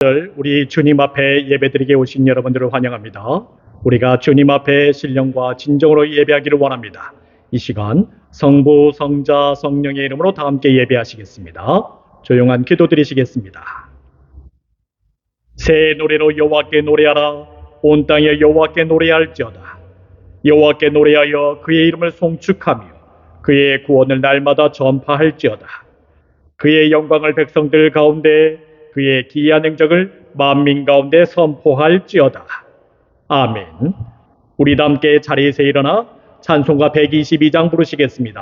오늘 우리 주님 앞에 예배드리게 오신 여러분들을 환영합니다. 우리가 주님 앞에 신령과 진정으로 예배하기를 원합니다. 이 시간 성부, 성자, 성령의 이름으로 다 함께 예배하시겠습니다. 조용한 기도 드리시겠습니다. 새 노래로 여호와께 노래하라. 온 땅에 여호와께 노래할지어다. 여호와께 노래하여 그의 이름을 송축하며 그의 구원을 날마다 전파할지어다. 그의 영광을 백성들 가운데 그의 기이한 행적을 만민 가운데 선포할지어다. 아멘. 우리 다 함께 자리에서 일어나 찬송가 122장 부르시겠습니다.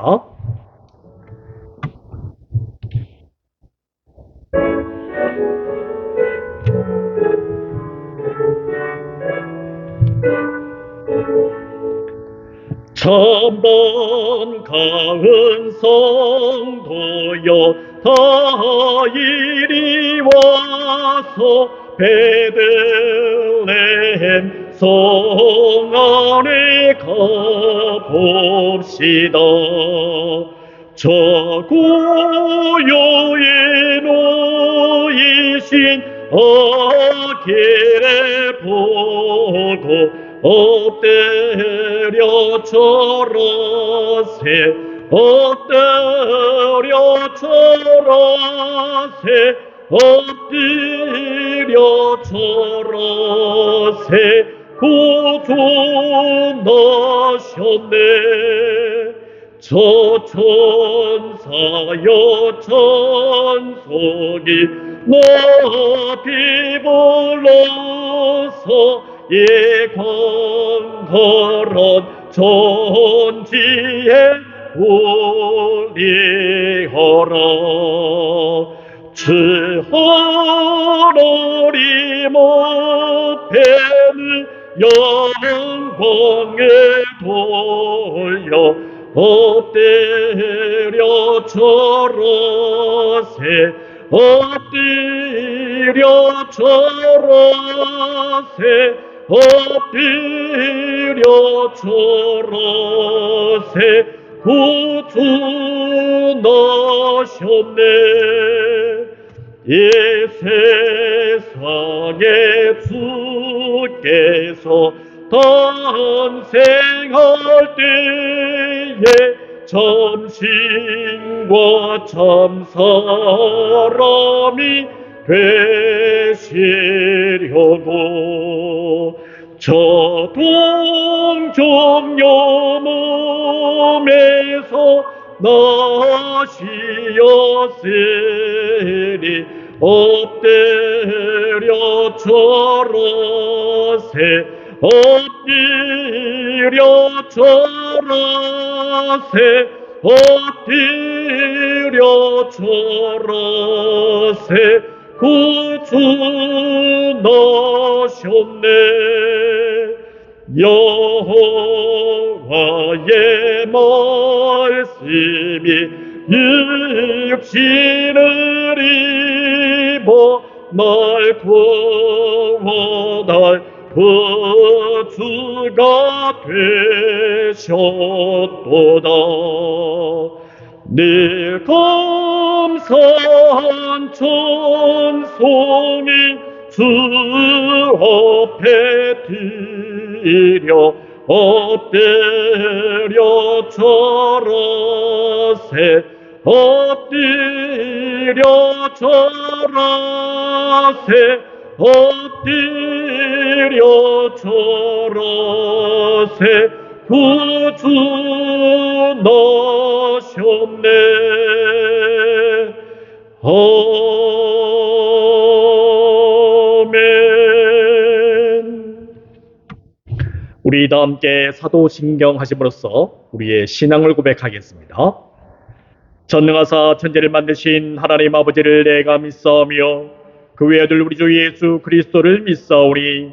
참번 가은 성도여 다 이리 와서 베들레헴 성 안에 가봅시다. 저 고요에 놓이신 아기를 보고 엎드려 절하세 엎드려 절하세 엎드려 절하세 구주 나셨네. 저 천사여 찬송이 높이 불러서 예광활한 전지에 올리어라. 주 하나님 앞에는 영광을 돌려 엎드려 절하세 엎드려 절하세 엎드려 절하세 구주 나셨네. 이 세상에 주께서 탄생할 때에 참신과 참사람이 되시려고 저 동정녀 몸에서 나시었으니 엎드려 절하세 엎드려 절하세 엎드려 절하세 구주 나셨네. 여호와의 말씀이 육신을 입어 날 구원할 구주가 되셨도다. 늘 감사한 찬송이 주 앞에 드려 엎드려 절하세 엎드려 절하세 엎드려 절하세 구주 나셨네. 아멘. 우리 다 함께 사도신경 하심으로써 우리의 신앙을 고백하겠습니다. 전능하사 천지를 만드신 하나님 아버지를 내가 믿사오며 그 외아들 우리 주 예수 그리스도를 믿사오니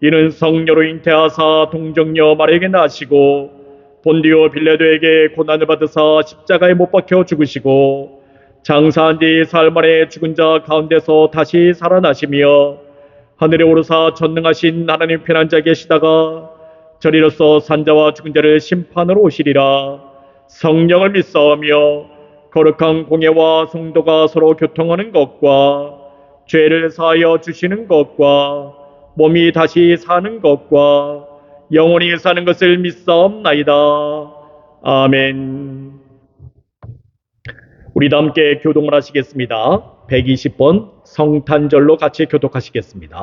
이는 성녀로 잉태하사 동정녀 마리아에게 나시고 본디오 빌라도에게 고난을 받으사 십자가에 못 박혀 죽으시고 장사한 뒤 사흘 만에 죽은 자 가운데서 다시 살아나시며 하늘에 오르사 전능하신 하나님 편한 자에 계시다가 저리로서 산자와 죽은 자를 심판으로 오시리라. 성령을 믿사오며 거룩한 공예와 성도가 서로 교통하는 것과 죄를 사하여 주시는 것과 몸이 다시 사는 것과 영원히 사는 것을 믿사옵나이다. 아멘. 우리도 함께 교동을 하시겠습니다. 120번 성탄절로 같이 교독하시겠습니다.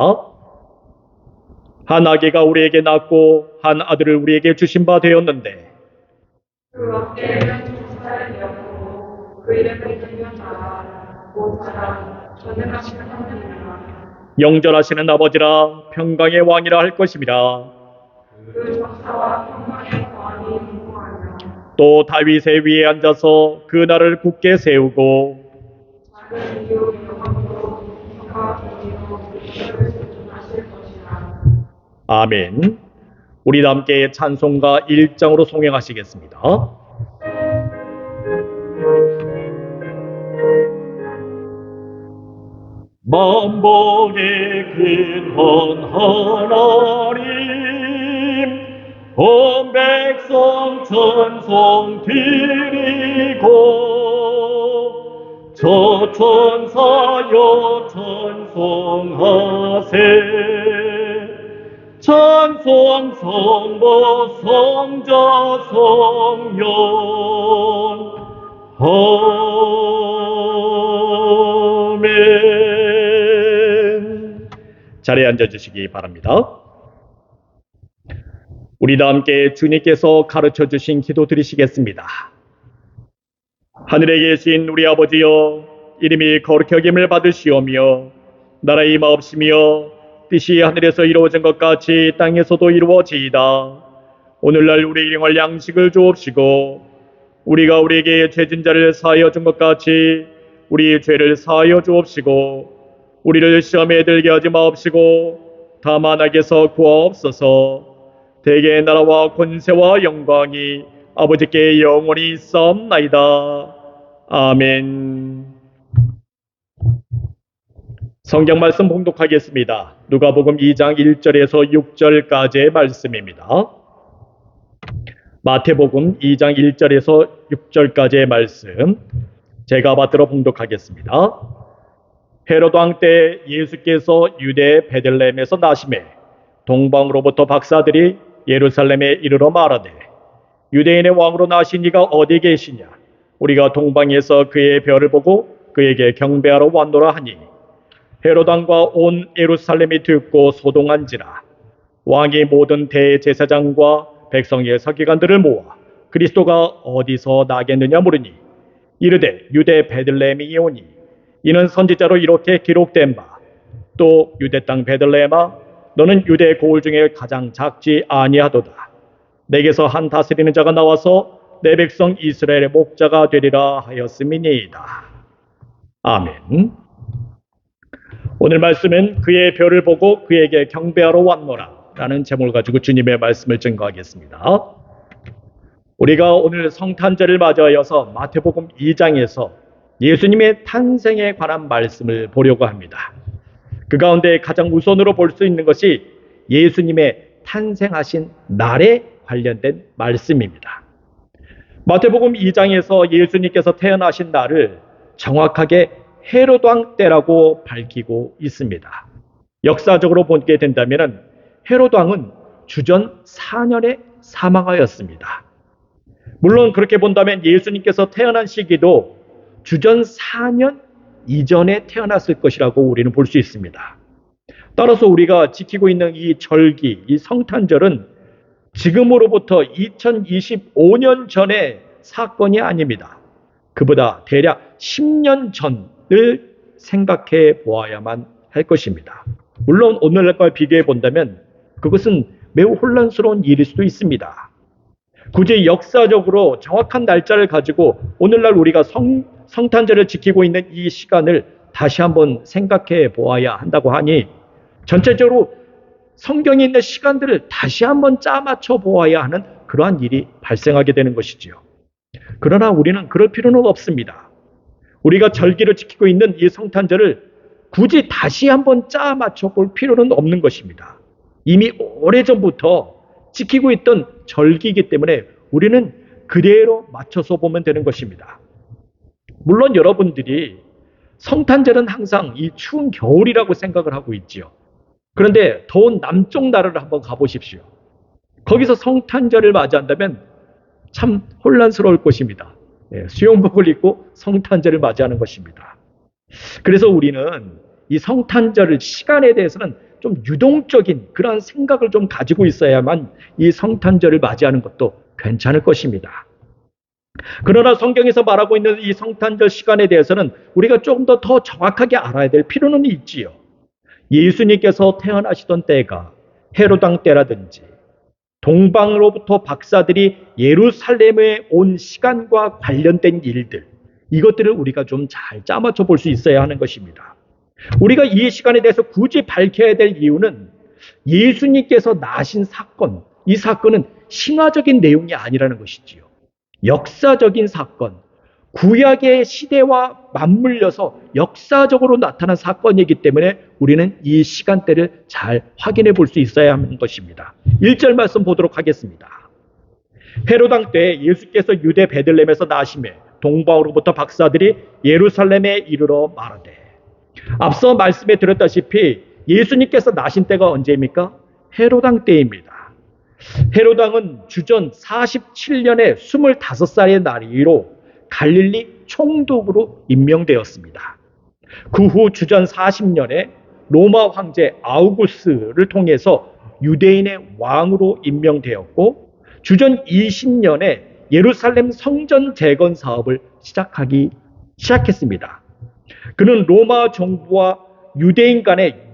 한 아기가 우리에게 낳고 한 아들을 우리에게 주신 바 되었는데 그 어깨에는 두살을 이었고 그 이름을 들려라 모사라 전능하시는 하나님이라 영절하시는 아버지라 평강의 왕이라 할 것입니다. 그 역사와 평강의 거함이 무궁하며 또 다윗의 위에 앉아서 그 나라를 굳게 세우고 작은 이유 영광으로 평강과 공의로 그들을 존중하실 것이라. 아멘. 우리 함께 찬송가 1장으로 송행하시겠습니다. 만복의 근원 하나님 온 백성 찬송 드리고 저 천사여 찬송하세 찬송 성모 성자 성령 아멘. 자리에 앉아주시기 바랍니다. 우리 다 함께 주님께서 가르쳐 주신 기도 드리시겠습니다. 하늘에 계신 우리 아버지여, 이름이 거룩히 여김을 받으시오며 나라의 임하옵시며 뜻이 하늘에서 이루어진 것 같이 땅에서도 이루어지이다. 오늘날 우리 일용할 양식을 주옵시고 우리가 우리에게 죄진 자를 사하여 준 것 같이 우리 죄를 사하여 주옵시고 우리를 시험에 들게 하지 마옵시고 다만 악에서 구하옵소서. 대개의 나라와 권세와 영광이 아버지께 영원히 있사옵나이다. 아멘. 성경 말씀 봉독하겠습니다. 누가복음 2장 1절에서 6절까지의 말씀입니다. 마태복음 2장 1절에서 6절까지의 말씀 제가 받들어 봉독하겠습니다. 헤롯 왕 때 예수께서 유대 베들레헴에서 나심에 동방으로부터 박사들이 예루살렘에 이르러 말하되 유대인의 왕으로 나신 이가 어디 계시냐? 우리가 동방에서 그의 별을 보고 그에게 경배하러 왔노라 하니 헤롯 왕과 온 예루살렘이 듣고 소동한지라. 왕이 모든 대제사장과 백성의 서기관들을 모아 그리스도가 어디서 나겠느냐 물으니 이르되 유대 베들레헴이오니 이는 선지자로 이렇게 기록된 바 또 유대 땅 베들레헴아 너는 유대 고을 중에 가장 작지 아니하도다. 내게서 한 다스리는 자가 나와서 내 백성 이스라엘의 목자가 되리라 하였음이니이다. 아멘. 오늘 말씀은 그의 별을 보고 그에게 경배하러 왔노라 라는 제목을 가지고 주님의 말씀을 증거하겠습니다. 우리가 오늘 성탄절을 맞이하여서 마태복음 2장에서 예수님의 탄생에 관한 말씀을 보려고 합니다. 그 가운데 가장 우선으로 볼 수 있는 것이 예수님의 탄생하신 날에 관련된 말씀입니다. 마태복음 2장에서 예수님께서 태어나신 날을 정확하게 헤롯 왕 때라고 밝히고 있습니다. 역사적으로 보게 된다면 헤롯 왕은 주전 4년에 사망하였습니다. 물론 그렇게 본다면 예수님께서 태어난 시기도 주전 4년 이전에 태어났을 것이라고 우리는 볼 수 있습니다. 따라서 우리가 지키고 있는 이 절기, 이 성탄절은 지금으로부터 2025년 전의 사건이 아닙니다. 그보다 대략 10년 전을 생각해 보아야만 할 것입니다. 물론 오늘날과 비교해 본다면 그것은 매우 혼란스러운 일일 수도 있습니다. 굳이 역사적으로 정확한 날짜를 가지고 오늘날 우리가 성탄절을 지키고 있는 이 시간을 다시 한번 생각해 보아야 한다고 하니 전체적으로 성경에 있는 시간들을 다시 한번 짜맞춰 보아야 하는 그러한 일이 발생하게 되는 것이지요. 그러나 우리는 그럴 필요는 없습니다. 우리가 절기를 지키고 있는 이 성탄절을 굳이 다시 한번 짜맞춰 볼 필요는 없는 것입니다. 이미 오래전부터 지키고 있던 절기이기 때문에 우리는 그대로 맞춰서 보면 되는 것입니다. 물론 여러분들이 성탄절은 항상 이 추운 겨울이라고 생각을 하고 있지요. 그런데 더운 남쪽 나라를 한번 가보십시오. 거기서 성탄절을 맞이한다면 참 혼란스러울 것입니다. 수영복을 입고 성탄절을 맞이하는 것입니다. 그래서 우리는 이 성탄절 시간에 대해서는 좀 유동적인 그러한 생각을 좀 가지고 있어야만 이 성탄절을 맞이하는 것도 괜찮을 것입니다. 그러나 성경에서 말하고 있는 이 성탄절 시간에 대해서는 우리가 조금 더 정확하게 알아야 될 필요는 있지요. 예수님께서 태어나시던 때가 헤롯 왕 때라든지 동방으로부터 박사들이 예루살렘에 온 시간과 관련된 일들, 이것들을 우리가 좀 잘 짜맞춰 볼 수 있어야 하는 것입니다. 우리가 이 시간에 대해서 굳이 밝혀야 될 이유는 예수님께서 나신 사건, 이 사건은 신화적인 내용이 아니라는 것이지요. 역사적인 사건, 구약의 시대와 맞물려서 역사적으로 나타난 사건이기 때문에 우리는 이 시간대를 잘 확인해 볼 수 있어야 하는 것입니다. 1절 말씀 보도록 하겠습니다. 헤롯 왕 때 예수께서 유대 베들레헴에서 나심에 동방으로부터 박사들이 예루살렘에 이르러 말하되. 앞서 말씀에 드렸다시피 예수님께서 나신 때가 언제입니까? 헤롯 왕 때입니다. 헤롯 왕은 주전 47년에 25살의 나이로 갈릴리 총독으로 임명되었습니다. 그 후 주전 40년에 로마 황제 아우구스를 통해서 유대인의 왕으로 임명되었고, 주전 20년에 예루살렘 성전 재건 사업을 시작했습니다. 그는 로마 정부와 유대인 간의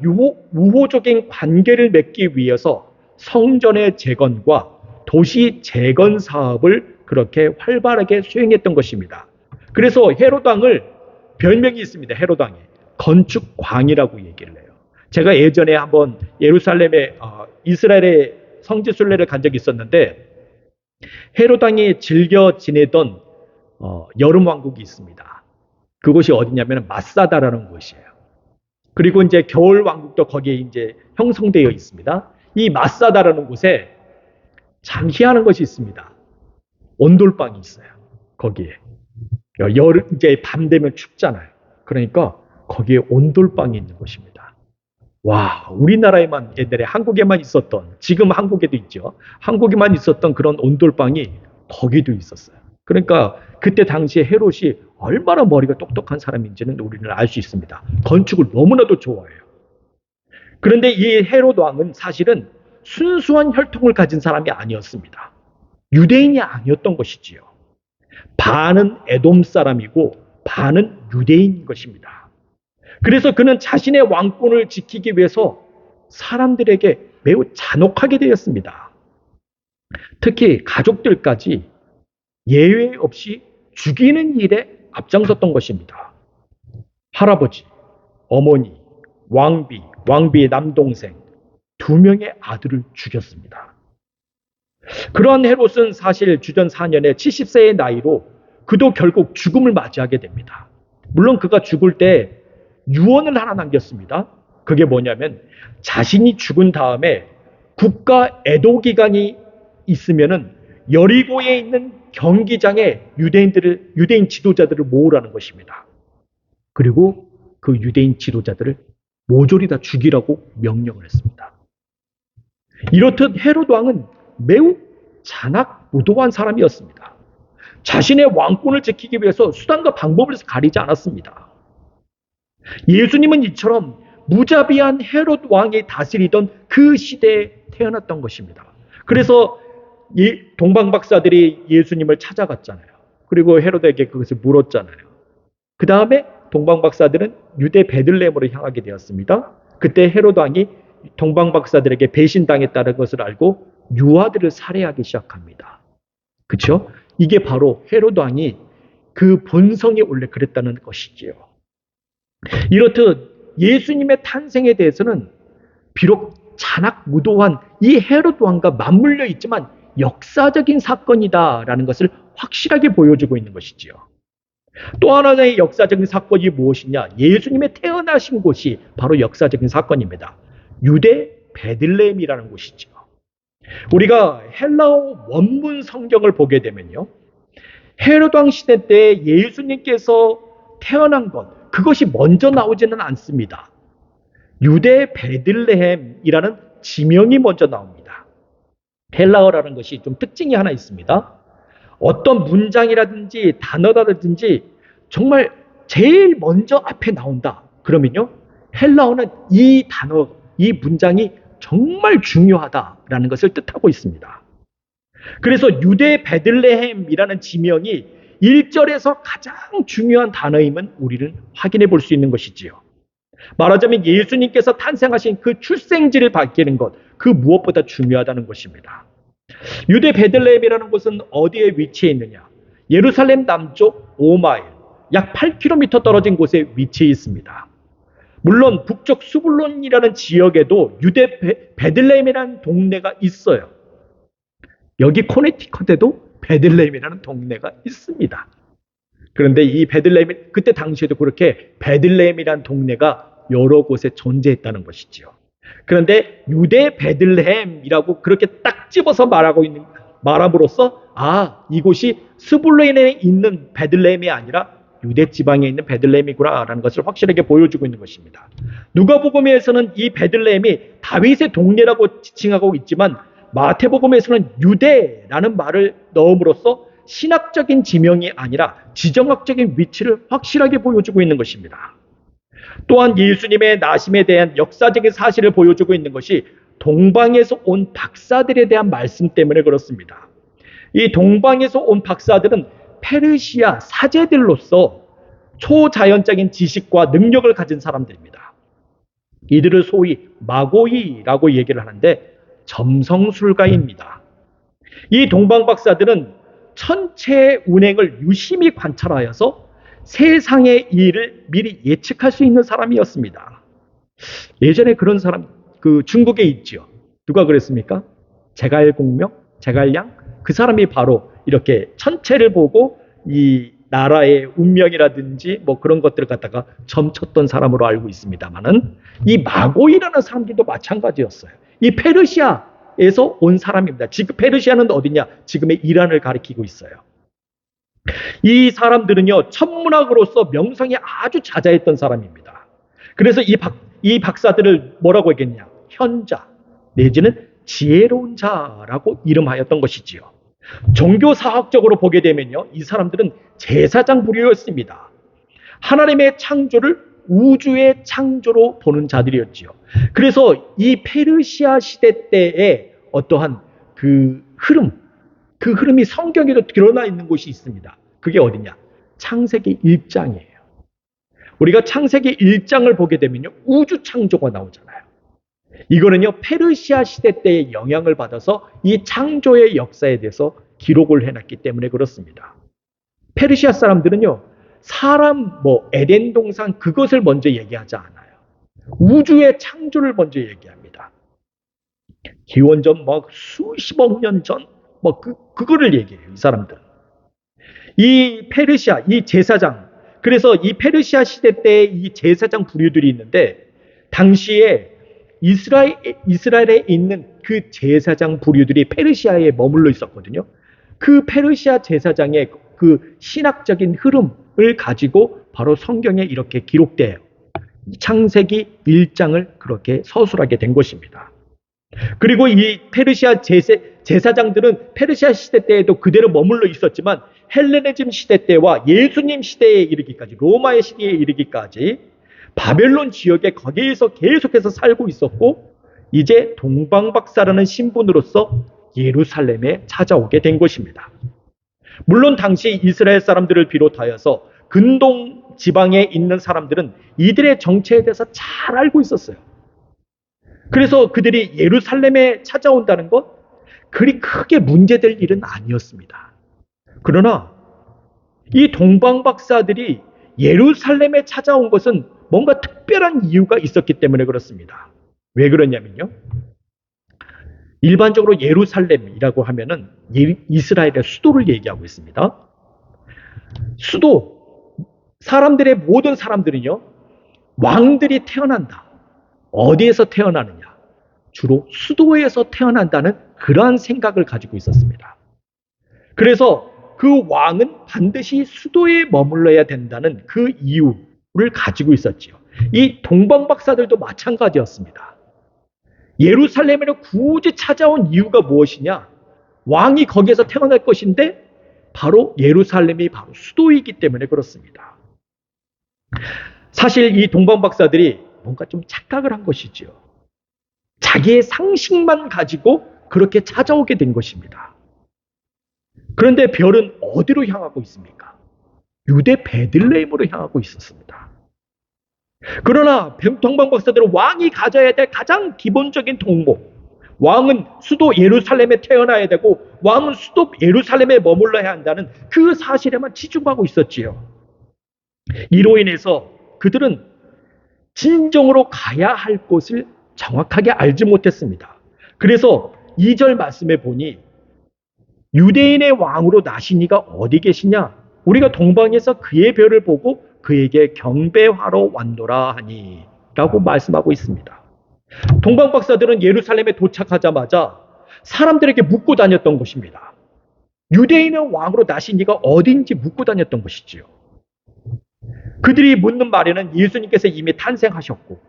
우호적인 관계를 맺기 위해서 성전의 재건과 도시 재건 사업을 그렇게 활발하게 수행했던 것입니다. 그래서 헤롯 왕을 별명이 있습니다. 헤롯 왕이 건축광이라고 얘기를 해요. 제가 예전에 한번 예루살렘에 이스라엘의 성지순례를 간 적이 있었는데, 헤롯 왕이 즐겨 지내던 여름 왕국이 있습니다. 그곳이 어디냐면 마사다라는 곳이에요. 그리고 이제 겨울 왕국도 거기에 이제 형성되어 있습니다. 이 마사다라는 곳에 참 희한한 것이 있습니다. 온돌방이 있어요. 거기에. 여름, 이제 밤 되면 춥잖아요. 그러니까 거기에 온돌방이 있는 것입니다. 와, 우리나라에만 옛날에 한국에만 있었던, 지금 한국에도 있죠. 한국에만 있었던 그런 온돌방이 거기도 있었어요. 그러니까 그때 당시에 헤롯이 얼마나 머리가 똑똑한 사람인지는 우리는 알 수 있습니다. 건축을 너무나도 좋아해요. 그런데 이 헤롯 왕은 사실은 순수한 혈통을 가진 사람이 아니었습니다. 유대인이 아니었던 것이지요. 반은 에돔 사람이고 반은 유대인인 것입니다. 그래서 그는 자신의 왕권을 지키기 위해서 사람들에게 매우 잔혹하게 되었습니다. 특히 가족들까지 예외 없이 죽이는 일에 앞장섰던 것입니다. 할아버지, 어머니, 왕비의 남동생 2명의 아들을 죽였습니다. 그러한 헤롯은 사실 주전 4년에 70세의 나이로 그도 결국 죽음을 맞이하게 됩니다. 물론 그가 죽을 때 유언을 하나 남겼습니다. 그게 뭐냐면 자신이 죽은 다음에 국가 애도 기간이 있으면은 여리고에 있는 경기장에 유대인 지도자들을 모으라는 것입니다. 그리고 그 유대인 지도자들을 모조리 다 죽이라고 명령을 했습니다. 이렇듯 헤롯 왕은 매우 잔악무도한 사람이었습니다. 자신의 왕권을 지키기 위해서 수단과 방법을 가리지 않았습니다. 예수님은 이처럼 무자비한 헤롯 왕이 다스리던 그 시대에 태어났던 것입니다. 그래서 동방 박사들이 예수님을 찾아갔잖아요. 그리고 헤롯에게 그것을 물었잖아요. 그 다음에 동방 박사들은 유대 베들레헴으로 향하게 되었습니다. 그때 헤롯 왕이 동방 박사들에게 배신당했다는 것을 알고 유아들을 살해하기 시작합니다. 그렇죠? 이게 바로 헤롯 왕이 그 본성이 원래 그랬다는 것이지요. 이렇듯 예수님의 탄생에 대해서는 비록 잔악무도한 이 헤롯 왕과 맞물려 있지만 역사적인 사건이다라는 것을 확실하게 보여주고 있는 것이지요. 또 하나의 역사적인 사건이 무엇이냐? 예수님의 태어나신 곳이 바로 역사적인 사건입니다. 유대 베들레헴이라는 곳이죠. 우리가 헬라어 원문 성경을 보게 되면요, 헤롯 왕 시대 때 예수님께서 태어난 것, 그것이 먼저 나오지는 않습니다. 유대 베들레헴이라는 지명이 먼저 나옵니다. 헬라어라는 것이 좀 특징이 하나 있습니다. 어떤 문장이라든지 단어라든지 정말 제일 먼저 앞에 나온다. 그러면요, 헬라어는 이 단어, 이 문장이 정말 중요하다라는 것을 뜻하고 있습니다. 그래서 유대 베들레헴이라는 지명이 1절에서 가장 중요한 단어임은 우리는 확인해 볼 수 있는 것이지요. 말하자면 예수님께서 탄생하신 그 출생지를 밝히는 것, 그 무엇보다 중요하다는 것입니다. 유대 베들레헴이라는 곳은 어디에 위치해 있느냐? 예루살렘 남쪽 5마일, 약 8km 떨어진 곳에 위치해 있습니다. 물론 북쪽 수불론이라는 지역에도 유대 베들레헴이라는 동네가 있어요. 여기 코네티컷에도 베들레헴이라는 동네가 있습니다. 그런데 이 베들레헴, 그때 당시에도 그렇게 베들레헴이라는 동네가 여러 곳에 존재했다는 것이지요. 그런데 유대 베들레헴이라고 그렇게 딱 집어서 말함으로써 이곳이 스불론에 있는 베들레헴이 아니라 유대 지방에 있는 베들레헴이구나라는 것을 확실하게 보여주고 있는 것입니다. 누가복음에서는 이 베들레헴이 다윗의 동네라고 지칭하고 있지만 마태복음에서는 유대라는 말을 넣음으로써 신학적인 지명이 아니라 지정학적인 위치를 확실하게 보여주고 있는 것입니다. 또한 예수님의 나심에 대한 역사적인 사실을 보여주고 있는 것이 동방에서 온 박사들에 대한 말씀 때문에 그렇습니다. 이 동방에서 온 박사들은 페르시아 사제들로서 초자연적인 지식과 능력을 가진 사람들입니다. 이들을 소위 마고이라고 얘기를 하는데 점성술가입니다. 이 동방 박사들은 천체의 운행을 유심히 관찰하여서 세상의 일을 미리 예측할 수 있는 사람이었습니다. 예전에 그런 사람 중국에 있죠. 누가 그랬습니까? 제갈공명, 제갈량, 그 사람이 바로 이렇게 천체를 보고 이 나라의 운명이라든지 뭐 그런 것들을 갖다가 점쳤던 사람으로 알고 있습니다만은 이 마고이라는 사람들도 마찬가지였어요. 이 페르시아에서 온 사람입니다. 지금 페르시아는 어디냐? 지금의 이란을 가리키고 있어요. 이 사람들은요, 천문학으로서 명성이 아주 자자했던 사람입니다. 그래서 이 박사들을 뭐라고 했겠냐? 현자 내지는 지혜로운 자라고 이름하였던 것이지요. 종교사학적으로 보게 되면요, 이 사람들은 제사장 부류였습니다. 하나님의 창조를 우주의 창조로 보는 자들이었지요. 그래서 이 페르시아 시대 때의 어떠한 그 흐름이 성경에도 드러나 있는 곳이 있습니다. 그게 어디냐? 창세기 1장이에요. 우리가 창세기 1장을 보게 되면요, 우주 창조가 나오잖아요. 이거는요, 페르시아 시대 때의 영향을 받아서 이 창조의 역사에 대해서 기록을 해놨기 때문에 그렇습니다. 페르시아 사람들은요, 사람, 에덴 동산 그것을 먼저 얘기하지 않아요. 우주의 창조를 먼저 얘기합니다. 기원전 수십억 년 전, 그거를 얘기해요, 이 사람들. 이 페르시아, 이 제사장, 그래서 이 페르시아 시대 때 이 제사장 부류들이 있는데, 당시에 이스라엘에 있는 그 제사장 부류들이 페르시아에 머물러 있었거든요. 그 페르시아 제사장의 그 신학적인 흐름을 가지고 바로 성경에 이렇게 기록돼요. 창세기 1장을 그렇게 서술하게 된 것입니다. 그리고 이 페르시아 제사장들은 페르시아 시대 때에도 그대로 머물러 있었지만 헬레니즘 시대 때와 예수님 시대에 이르기까지, 로마의 시대에 이르기까지 바벨론 지역에 거기에서 계속해서 살고 있었고, 이제 동방박사라는 신분으로서 예루살렘에 찾아오게 된 것입니다. 물론 당시 이스라엘 사람들을 비롯하여서 근동 지방에 있는 사람들은 이들의 정체에 대해서 잘 알고 있었어요. 그래서 그들이 예루살렘에 찾아온다는 것, 그리 크게 문제될 일은 아니었습니다. 그러나 이 동방박사들이 예루살렘에 찾아온 것은 뭔가 특별한 이유가 있었기 때문에 그렇습니다. 왜 그러냐면요, 일반적으로 예루살렘이라고 하면은 이스라엘의 수도를 얘기하고 있습니다. 수도, 사람들의 모든 사람들은요, 왕들이 태어난다. 어디에서 태어나느냐? 주로 수도에서 태어난다는 그러한 생각을 가지고 있었습니다. 그래서 그 왕은 반드시 수도에 머물러야 된다는 그 이유, 가지고 있었지요. 이 동방 박사들도 마찬가지였습니다. 예루살렘으로 굳이 찾아온 이유가 무엇이냐? 왕이 거기에서 태어날 것인데 바로 예루살렘이 바로 수도이기 때문에 그렇습니다. 사실 이 동방 박사들이 뭔가 좀 착각을 한 것이지요. 자기의 상식만 가지고 그렇게 찾아오게 된 것입니다. 그런데 별은 어디로 향하고 있습니까? 유대 베들레헴으로 향하고 있었습니다. 그러나 동방 박사들은 왕이 가져야 될 가장 기본적인 동목, 왕은 수도 예루살렘에 태어나야 되고 왕은 수도 예루살렘에 머물러야 한다는 그 사실에만 치중하고 있었지요. 이로 인해서 그들은 진정으로 가야 할 곳을 정확하게 알지 못했습니다. 그래서 2절 말씀에 보니 유대인의 왕으로 나신 이가 어디 계시냐? 우리가 동방에서 그의 별을 보고 그에게 경배하러 왔노라 하니 라고 말씀하고 있습니다. 동방 박사들은 예루살렘에 도착하자마자 사람들에게 묻고 다녔던 것입니다. 유대인의 왕으로 나신 이가 어딘지 묻고 다녔던 것이지요. 그들이 묻는 말에는 예수님께서 이미 탄생하셨고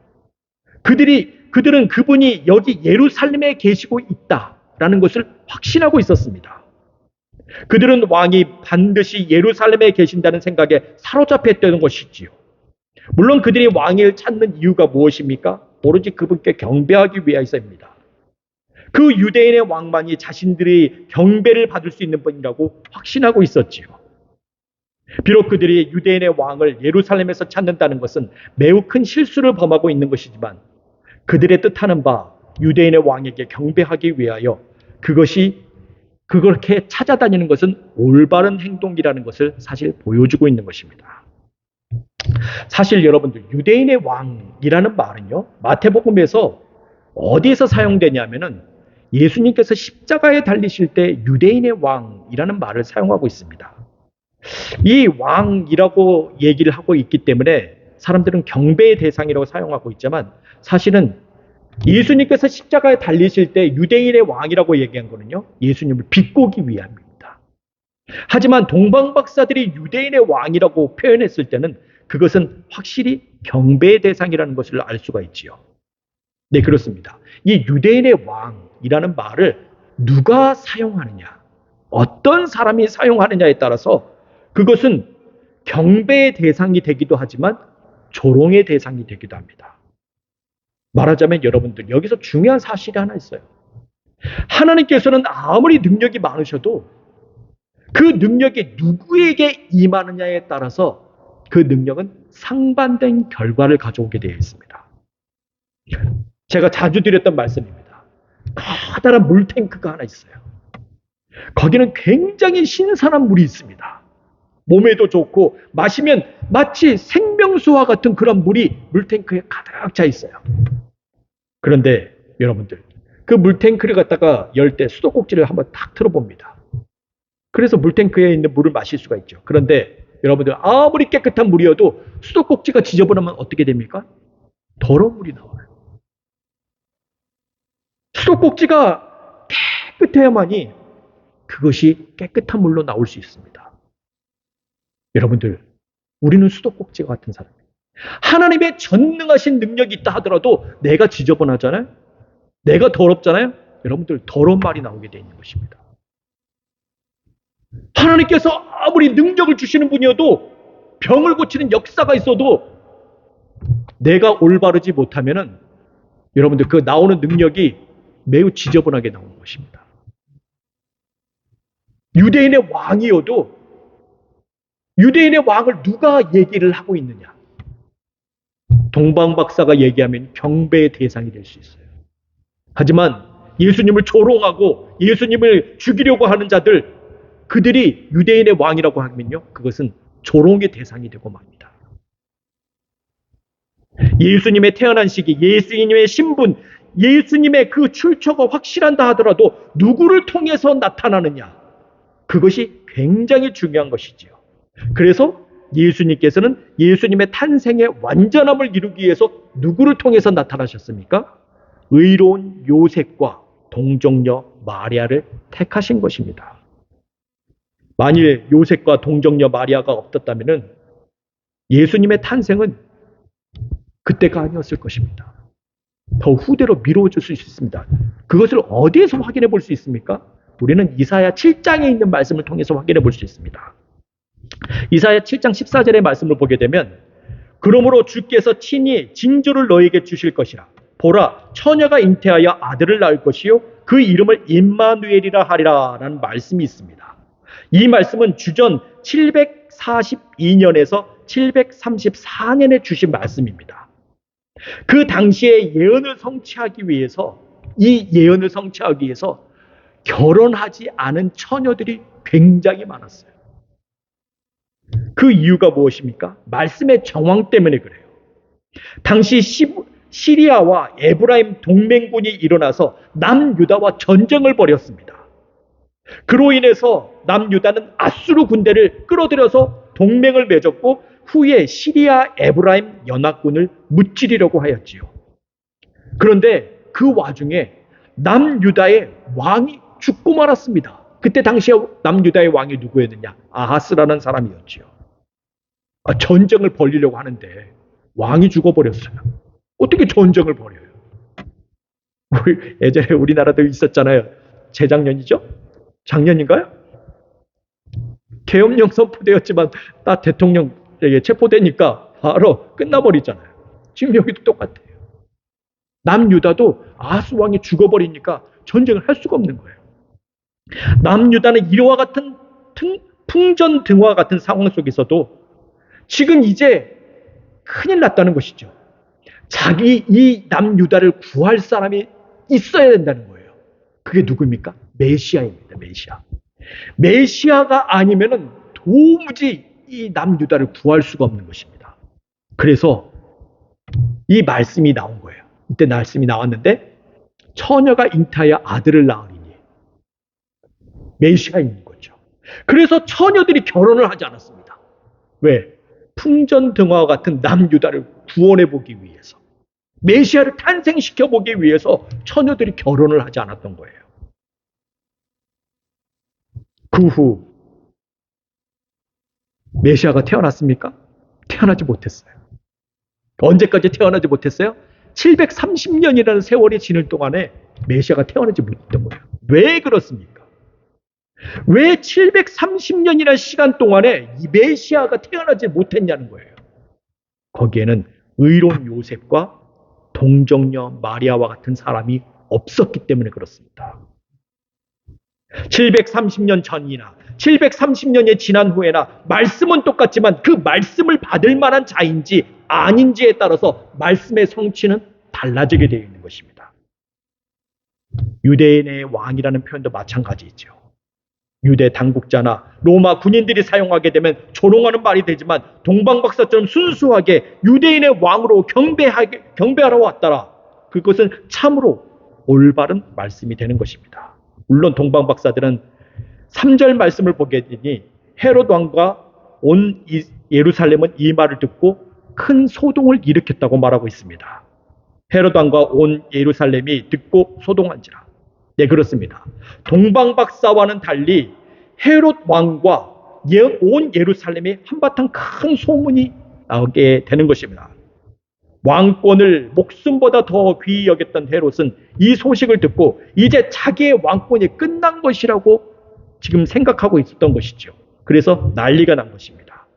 그들은 그분이 여기 예루살렘에 계시고 있다라는 것을 확신하고 있었습니다. 그들은 왕이 반드시 예루살렘에 계신다는 생각에 사로잡혔던 것이지요. 물론 그들이 왕을 찾는 이유가 무엇입니까? 오로지 그분께 경배하기 위해서입니다. 그 유대인의 왕만이 자신들이 경배를 받을 수 있는 분이라고 확신하고 있었지요. 비록 그들이 유대인의 왕을 예루살렘에서 찾는다는 것은 매우 큰 실수를 범하고 있는 것이지만 그들의 뜻하는 바 유대인의 왕에게 경배하기 위하여 그렇게 찾아다니는 것은 올바른 행동이라는 것을 사실 보여주고 있는 것입니다. 사실 여러분들 유대인의 왕이라는 말은요, 마태복음에서 어디에서 사용되냐면은 예수님께서 십자가에 달리실 때 유대인의 왕이라는 말을 사용하고 있습니다. 이 왕이라고 얘기를 하고 있기 때문에 사람들은 경배의 대상이라고 사용하고 있지만 사실은 예수님께서 십자가에 달리실 때 유대인의 왕이라고 얘기한 거는요, 예수님을 비꼬기 위함입니다. 하지만 동방 박사들이 유대인의 왕이라고 표현했을 때는 그것은 확실히 경배의 대상이라는 것을 알 수가 있지요. 네, 그렇습니다. 이 유대인의 왕이라는 말을 누가 사용하느냐, 어떤 사람이 사용하느냐에 따라서 그것은 경배의 대상이 되기도 하지만 조롱의 대상이 되기도 합니다. 말하자면 여러분들 여기서 중요한 사실이 하나 있어요. 하나님께서는 아무리 능력이 많으셔도 그 능력이 누구에게 임하느냐에 따라서 그 능력은 상반된 결과를 가져오게 되어 있습니다. 제가 자주 드렸던 말씀입니다. 커다란 물탱크가 하나 있어요. 거기는 굉장히 신선한 물이 있습니다. 몸에도 좋고 마시면 마치 생명수와 같은 그런 물이 물탱크에 가득 차 있어요. 그런데 여러분들 그 물탱크를 갖다가 열 때 수도꼭지를 한번 탁 틀어봅니다. 그래서 물탱크에 있는 물을 마실 수가 있죠. 그런데 여러분들 아무리 깨끗한 물이어도 수도꼭지가 지저분하면 어떻게 됩니까? 더러운 물이 나와요. 수도꼭지가 깨끗해야만이 그것이 깨끗한 물로 나올 수 있습니다. 여러분들, 우리는 수도꼭지와 같은 사람이에요. 하나님의 전능하신 능력이 있다 하더라도 내가 지저분하잖아요? 내가 더럽잖아요? 여러분들 더러운 말이 나오게 되어 있는 것입니다. 하나님께서 아무리 능력을 주시는 분이어도 병을 고치는 역사가 있어도 내가 올바르지 못하면은 여러분들 그 나오는 능력이 매우 지저분하게 나오는 것입니다. 유대인의 왕이어도 유대인의 왕을 누가 얘기를 하고 있느냐? 동방 박사가 얘기하면 경배의 대상이 될 수 있어요. 하지만 예수님을 조롱하고 예수님을 죽이려고 하는 자들, 그들이 유대인의 왕이라고 하면요, 그것은 조롱의 대상이 되고 맙니다. 예수님의 태어난 시기, 예수님의 신분, 예수님의 그 출처가 확실한다 하더라도 누구를 통해서 나타나느냐, 그것이 굉장히 중요한 것이지요. 그래서 예수님께서는 예수님의 탄생의 완전함을 이루기 위해서 누구를 통해서 나타나셨습니까? 의로운 요셉과 동정녀 마리아를 택하신 것입니다. 만일 요셉과 동정녀 마리아가 없었다면 예수님의 탄생은 그때가 아니었을 것입니다. 더 후대로 미뤄질 수 있습니다. 그것을 어디에서 확인해 볼 수 있습니까? 우리는 이사야 7장에 있는 말씀을 통해서 확인해 볼 수 있습니다. 이사야 7장 14절의 말씀을 보게 되면 그러므로 주께서 친히 징조를 너에게 주실 것이라. 보라, 처녀가 잉태하여 아들을 낳을 것이요 그 이름을 임마누엘이라 하리라 라는 말씀이 있습니다. 이 말씀은 주전 742년에서 734년에 주신 말씀입니다. 그 당시에 예언을 성취하기 위해서 결혼하지 않은 처녀들이 굉장히 많았어요. 그 이유가 무엇입니까? 말씀의 정황 때문에 그래요. 당시 시리아와 에브라임 동맹군이 일어나서 남유다와 전쟁을 벌였습니다. 그로 인해서 남유다는 아수르 군대를 끌어들여서 동맹을 맺었고 후에 시리아 에브라임 연합군을 무찌르려고 하였지요. 그런데 그 와중에 남유다의 왕이 죽고 말았습니다. 그때 당시에 남유다의 왕이 누구였느냐? 아하스라는 사람이었지요. 전쟁을 벌이려고 하는데 왕이 죽어버렸어요. 어떻게 전쟁을 벌여요? 예전에 우리나라도 있었잖아요. 재작년이죠? 작년인가요? 계엄령 선포되었지만 딱 대통령에게 체포되니까 바로 끝나버리잖아요. 지금 여기도 똑같아요. 남유다도 아하스 왕이 죽어버리니까 전쟁을 할 수가 없는 거예요. 남유다는 이와 같은 풍전등화 같은 상황 속에서도 지금 이제 큰일 났다는 것이죠. 이 남유다를 구할 사람이 있어야 된다는 거예요. 그게 누구입니까? 메시아입니다. 메시아가 아니면은 도무지 이 남유다를 구할 수가 없는 것입니다. 그래서 이 말씀이 나온 거예요. 이때 말씀이 나왔는데 처녀가 잉태하여 아들을 낳으리니 메시아가 있는 거죠. 그래서 처녀들이 결혼을 하지 않았습니다. 왜? 풍전등화와 같은 남유다를 구원해 보기 위해서, 메시아를 탄생시켜 보기 위해서 처녀들이 결혼을 하지 않았던 거예요. 그 후 메시아가 태어났습니까? 태어나지 못했어요. 언제까지 태어나지 못했어요? 730년이라는 세월이 지날 동안에 메시아가 태어나지 못했던 거예요. 왜 그렇습니까? 왜 730년이라는 시간 동안에 이 메시아가 태어나지 못했냐는 거예요. 거기에는 의로운 요셉과 동정녀 마리아와 같은 사람이 없었기 때문에 그렇습니다. 730년 전이나 730년이 지난 후에나 말씀은 똑같지만 그 말씀을 받을 만한 자인지 아닌지에 따라서 말씀의 성취는 달라지게 되어 있는 것입니다. 유대인의 왕이라는 표현도 마찬가지이죠. 유대 당국자나 로마 군인들이 사용하게 되면 조롱하는 말이 되지만 동방박사처럼 순수하게 유대인의 왕으로 경배하러 왔다라. 그것은 참으로 올바른 말씀이 되는 것입니다. 물론 동방박사들은 3절 말씀을 보게 되니 헤롯 왕과 온 예루살렘은 이 말을 듣고 큰 소동을 일으켰다고 말하고 있습니다. 헤롯 왕과 온 예루살렘이 듣고 소동한지라. 네, 그렇습니다. 동방박사와는 달리 헤롯 왕과 온 예루살렘이 한바탕 큰 소문이 나오게 되는 것입니다. 왕권을 목숨보다 더 귀히 여겼던 헤롯은 이 소식을 듣고 이제 자기의 왕권이 끝난 것이라고 지금 생각하고 있었던 것이죠. 그래서 난리가 난 것입니다.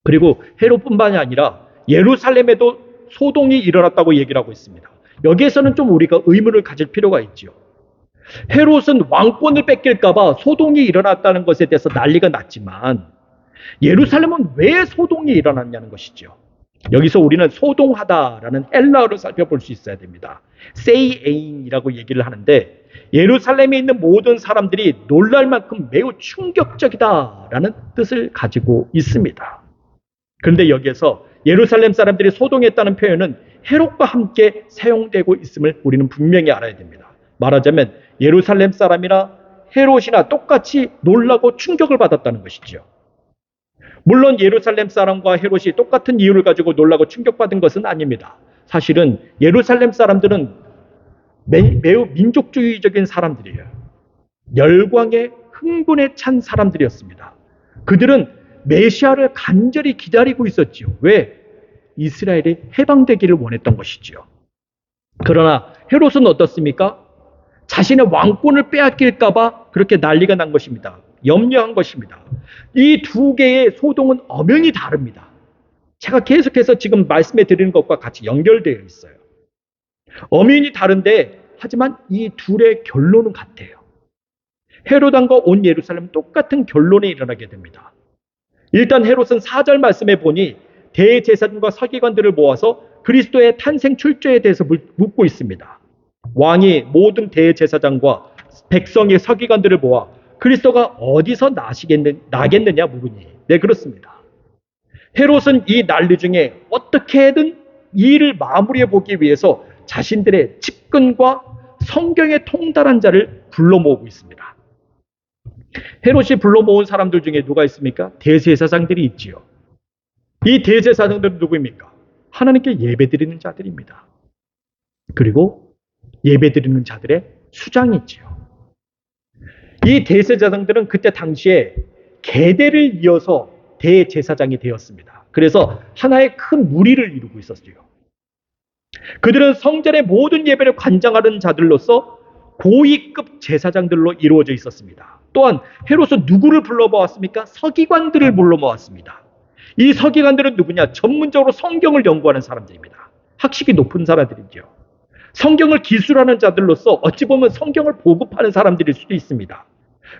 그리고 헤롯뿐만이 아니라 예루살렘에도 소동이 일어났다고 얘기를 하고 있습니다. 여기에서는 좀 우리가 의문을 가질 필요가 있죠. 헤롯은 왕권을 뺏길까봐 소동이 일어났다는 것에 대해서 난리가 났지만 예루살렘은 왜 소동이 일어났냐는 것이죠. 여기서 우리는 소동하다라는 헬라어를 살펴볼 수 있어야 됩니다. 세이에인이라고 얘기를 하는데 예루살렘에 있는 모든 사람들이 놀랄 만큼 매우 충격적이다라는 뜻을 가지고 있습니다. 그런데 여기에서 예루살렘 사람들이 소동했다는 표현은 헤롯과 함께 사용되고 있음을 우리는 분명히 알아야 됩니다. 말하자면 예루살렘 사람이나 헤롯이나 똑같이 놀라고 충격을 받았다는 것이죠. 물론 예루살렘 사람과 헤롯이 똑같은 이유를 가지고 놀라고 충격받은 것은 아닙니다. 사실은 예루살렘 사람들은 매우 민족주의적인 사람들이에요. 열광에 흥분에 찬 사람들이었습니다. 그들은 메시아를 간절히 기다리고 있었지요. 왜? 이스라엘이 해방되기를 원했던 것이지요. 그러나 헤롯은 어떻습니까? 자신의 왕권을 빼앗길까봐 그렇게 난리가 난 것입니다. 염려한 것입니다. 이 두 개의 소동은 엄연히 다릅니다. 제가 계속해서 지금 말씀해 드리는 것과 같이 연결되어 있어요. 엄연히 다른데 하지만 이 둘의 결론은 같아요. 헤롯 왕과 온 예루살렘은 똑같은 결론에 일어나게 됩니다. 일단 헤롯은 4절 말씀에 보니 대제사장과 서기관들을 모아서 그리스도의 탄생 출처에 대해서 묻고 있습니다. 왕이 모든 대제사장과 백성의 서기관들을 모아 그리스도가 어디서 나겠느냐 물으니, 네, 그렇습니다. 헤롯은 이 난리 중에 어떻게든 이 일을 마무리해 보기 위해서 자신들의 측근과 성경에 통달한 자를 불러 모으고 있습니다. 헤롯이 불러 모은 사람들 중에 누가 있습니까? 대제사장들이 있지요. 이 대제사장들은 누구입니까? 하나님께 예배드리는 자들입니다. 그리고 예배드리는 자들의 수장이 있지요. 이 대제사장들은 그때 당시에 계대를 이어서 대제사장이 되었습니다. 그래서 하나의 큰 무리를 이루고 있었어요. 그들은 성전의 모든 예배를 관장하는 자들로서 고위급 제사장들로 이루어져 있었습니다. 또한 헤롯은 누구를 불러 모았습니까? 서기관들을 불러 모았습니다. 이 서기관들은 누구냐? 전문적으로 성경을 연구하는 사람들입니다. 학식이 높은 사람들이죠. 성경을 기술하는 자들로서 어찌 보면 성경을 보급하는 사람들일 수도 있습니다.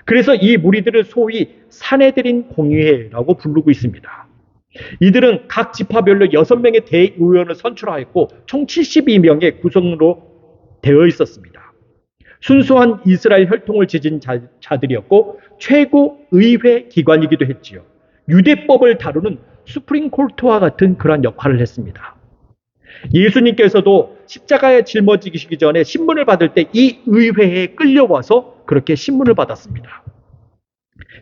그래서 이 무리들을 소위 산헤드린 공의회라고 부르고 있습니다. 이들은 각 지파별로 6명의 대의원을 선출하였고 총 72명의 구성으로 되어 있었습니다. 순수한 이스라엘 혈통을 지진 자들이었고 최고 의회 기관이기도 했지요. 유대법을 다루는 수프림 콜트와 같은 그런 역할을 했습니다. 예수님께서도 십자가에 짊어지시기 전에 신문을 받을 때 이 의회에 끌려와서 그렇게 신문을 받았습니다.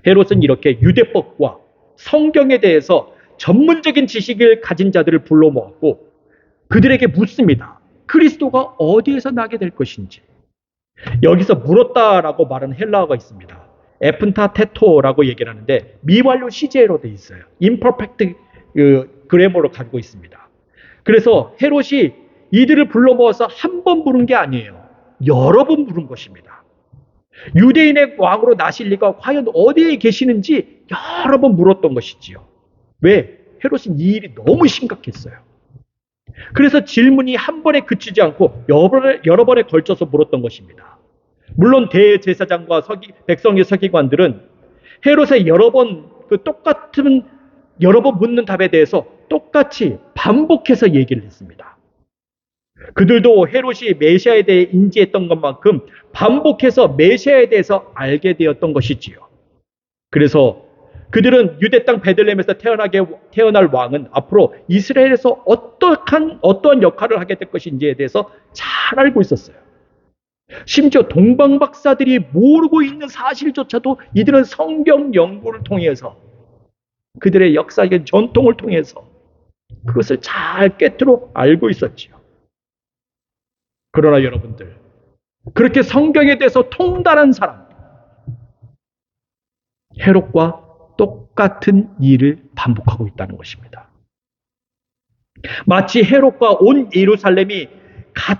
헤롯은 이렇게 유대법과 성경에 대해서 전문적인 지식을 가진 자들을 불러 모았고 그들에게 묻습니다. 그리스도가 어디에서 나게 될 것인지. 여기서 물었다라고 말하는 헬라어가 있습니다. 에픈타 테토라고 얘기를 하는데 미완료 시제로 되어 있어요. 임퍼펙트 그래머로 가지고 있습니다. 그래서 헤롯이 이들을 불러 모아서 한 번 부른 게 아니에요. 여러 번 부른 것입니다. 유대인의 왕으로 나실 리가 과연 어디에 계시는지 여러 번 물었던 것이지요. 왜? 헤롯은 이 일이 너무 심각했어요. 그래서 질문이 한 번에 그치지 않고 여러 번에 걸쳐서 물었던 것입니다. 물론 대제사장과 백성의 서기관들은 헤롯의 여러 번 묻는 답에 대해서 똑같이 반복해서 얘기를 했습니다. 그들도 헤롯이 메시아에 대해 인지했던 것만큼 반복해서 메시아에 대해서 알게 되었던 것이지요. 그래서 그들은 유대 땅 베들레헴에서 태어날 왕은 앞으로 이스라엘에서 어떠한 역할을 하게 될 것인지에 대해서 잘 알고 있었어요. 심지어 동방박사들이 모르고 있는 사실조차도 이들은 성경 연구를 통해서 그들의 역사적인 전통을 통해서 그것을 잘 꿰뚫어 알고 있었지요. 그러나 여러분들, 그렇게 성경에 대해서 통달한 사람, 헤롯과 똑같은 일을 반복하고 있다는 것입니다. 마치 헤롯과 온 예루살렘이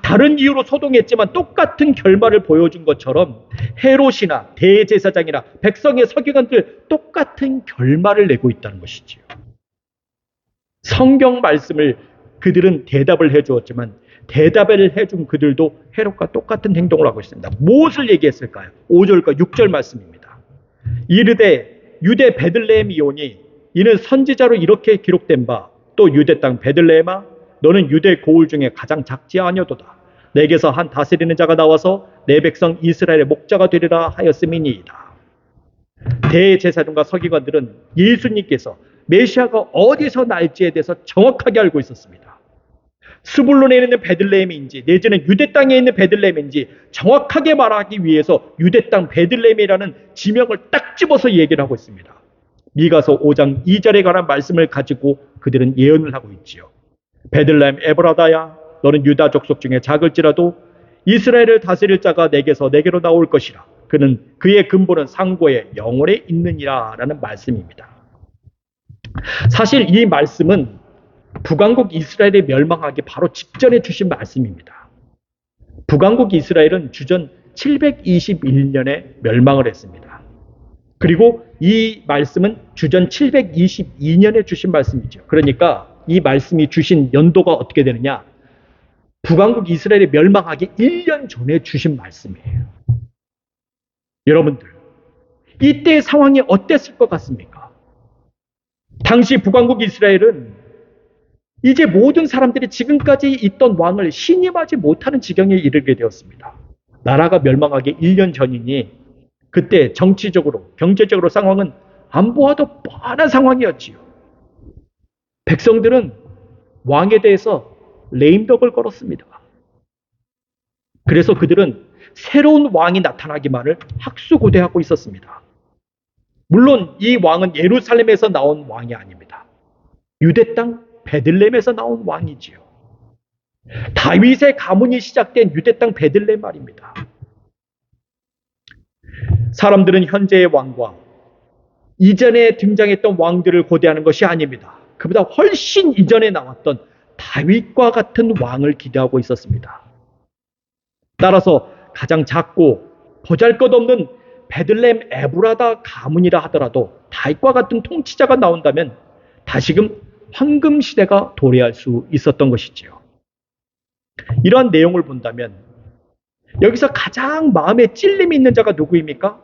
다른 이유로 소동했지만 똑같은 결말을 보여준 것처럼 헤롯이나 대제사장이나 백성의 서기관들 똑같은 결말을 내고 있다는 것이지요. 성경 말씀을 그들은 대답을 해주었지만 대답을 해준 그들도 헤롯과 똑같은 행동을 하고 있습니다. 무엇을 얘기했을까요? 5절과 6절 말씀입니다. 이르되 유대 베들레헴이오니 이는 선지자로 이렇게 기록된 바 또 유대 땅 베들레헴아 너는 유대 고을 중에 가장 작지 아니하도다. 내게서 한 다스리는 자가 나와서 내 백성 이스라엘의 목자가 되리라 하였음이니이다. 대제사장과 서기관들은 예수님께서 메시아가 어디서 날지에 대해서 정확하게 알고 있었습니다. 스불론에 있는 베들레헴인지 내지는 유대 땅에 있는 베들레헴인지 정확하게 말하기 위해서 유대 땅 베들레헴이라는 지명을 딱 집어서 얘기를 하고 있습니다. 미가서 5장 2절에 관한 말씀을 가지고 그들은 예언을 하고 있지요. 베들레헴 에브라다야 너는 유다 족속 중에 작을지라도 이스라엘을 다스릴 자가 내게로 나올 것이라. 그는 그의 근본은 상고에 영원에 있느니라 라는 말씀입니다. 사실 이 말씀은 북왕국 이스라엘이 멸망하기 바로 직전에 주신 말씀입니다. 북왕국 이스라엘은 주전 721년에 멸망을 했습니다. 그리고 이 말씀은 주전 722년에 주신 말씀이죠. 그러니까 이 말씀이 주신 연도가 어떻게 되느냐? 북왕국 이스라엘이 멸망하기 1년 전에 주신 말씀이에요. 여러분들, 이때의 상황이 어땠을 것 같습니까? 당시 북왕국 이스라엘은 이제 모든 사람들이 지금까지 있던 왕을 신임하지 못하는 지경에 이르게 되었습니다. 나라가 멸망하기 1년 전이니 그때 정치적으로, 경제적으로 상황은 안 보아도 뻔한 상황이었지요. 백성들은 왕에 대해서 레임덕을 걸었습니다. 그래서 그들은 새로운 왕이 나타나기만을 학수고대하고 있었습니다. 물론 이 왕은 예루살렘에서 나온 왕이 아닙니다. 유대 땅 베들레헴에서 나온 왕이지요. 다윗의 가문이 시작된 유대 땅 베들레헴 말입니다. 사람들은 현재의 왕과 이전에 등장했던 왕들을 고대하는 것이 아닙니다. 그보다 훨씬 이전에 나왔던 다윗과 같은 왕을 기대하고 있었습니다. 따라서 가장 작고 보잘것없는 베들레헴 에브라다 가문이라 하더라도 다윗과 같은 통치자가 나온다면 다시금 황금 시대가 도래할 수 있었던 것이지요. 이러한 내용을 본다면 여기서 가장 마음에 찔림이 있는 자가 누구입니까?